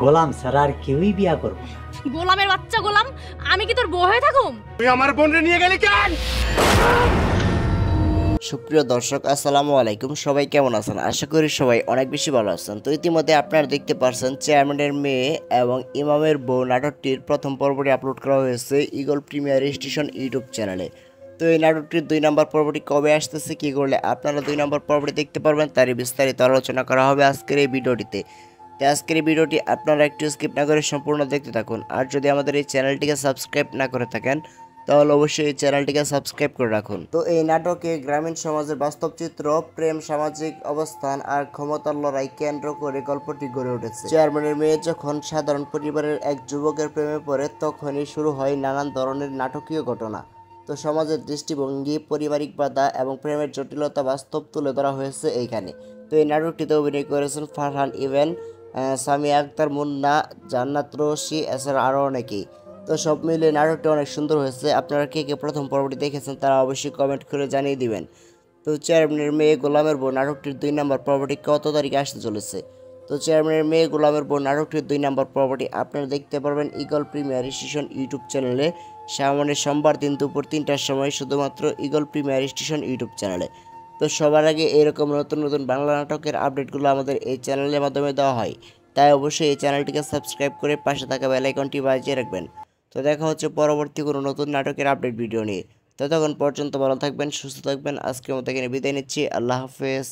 গোলাম ছাড়া আর কেউই বিয়া করবো না। গোলামের বাচ্চা গোলাম, আমি কি তোর বউ হয়ে থাকুম? তুই আমার বোনরে নিয়ে গেলি কেন? সুপ্রিয় দর্শক, আসসালামু আলাইকুম। সবাই কেমন আছেন? আশা করি সবাই অনেক বেশি ভালো আছেন। তো ইতিমধ্যে আপনারা দেখতে পাচ্ছেন চেয়ারম্যানের মেয়ে এবং ইমামের বউ নাটকটির প্রথম পর্বটি আপলোড করা হয়েছে ইগল প্রিমিয়ার স্টেশন ইউটিউব চ্যানেলে। তো এই নাটকটির 2 নম্বর পর্বটি কবে আসতেছে, কী করলে আপনারা 2 নম্বর পর্বটি দেখতে পারবেন, তারই বিস্তারিত আলোচনা করা হবে আজকের এই ভিডিওটিতে। তো আজকের এই ভিডিওটি আপনারা একটু স্কিপ না করে সম্পূর্ণ দেখতে থাকুন। আর যদি আমাদের এই চ্যানেলটিকে সাবস্ক্রাইব না করে থাকেন তাহলে অবশ্যই এই চ্যানেলটিকে সাবস্ক্রাইব করে রাখুন। তো এই নাটকে গ্রামীণ সমাজের বাস্তব চিত্র, প্রেম, সামাজিক অবস্থান আর ক্ষমতার লড়াই কেন্দ্র করে গল্পটি গড়ে উঠেছে। চেয়ারম্যানের মেয়ে যখন সাধারণ পরিবারের এক যুবকের প্রেমে পড়ে তখনই শুরু হয় নানান ধরনের নাটকীয় ঘটনা। তো সমাজের দৃষ্টিভঙ্গি, পারিবারিক বাধা এবং প্রেমের জটিলতা বাস্তব তুলে ধরা হয়েছে এইখানে। তো এই নাটকটিতে অভিনয় করেছেন ফারহান ইভেন, সামিয়া আক্তার, মুন্না, জান্নাত রশি, এছাড়া আরও অনেকেই। তো সব মিলে নাটকটি অনেক সুন্দর হয়েছে। আপনারা কে কে প্রথম পর্বটি দেখেছেন তারা অবশ্যই কমেন্ট করে জানিয়ে দিবেন। তো চেয়ারম্যানের মেয়ে গোলামের বউ নাটকটির 2 নম্বর পর্বটি কত তারিখে আসতে চলেছে? তো চেয়ারম্যানের মেয়ে গোলামের বউ নাটকটির 2 নম্বর পর্বটি আপনারা দেখতে পারবেন ইগল প্রিমিয়ার স্টেশন ইউটিউব চ্যানেলে সামনে সোমবার দিন দুপুর 3টার সময়, শুধুমাত্র ইগল প্রিমিয়ার স্টেশন ইউটিউব চ্যানেলে। তো সবার আগে এরকম নতুন নতুন বাংলা নাটকের আপডেটগুলো আমাদের এই চ্যানেলের মাধ্যমে দেওয়া হয়, তাই অবশ্যই এই চ্যানেলটিকে সাবস্ক্রাইব করে পাশে থাকা বেল আইকনটি বাজিয়ে রাখবেন। তো দেখা হচ্ছে পরবর্তী কোনো নতুন নাটকের আপডেট ভিডিও নিয়ে। ততক্ষণ পর্যন্ত ভালো থাকবেন, সুস্থ থাকবেন। আজকের মতো এখানে বিদায় নিচ্ছি। আল্লাহ হাফেজ।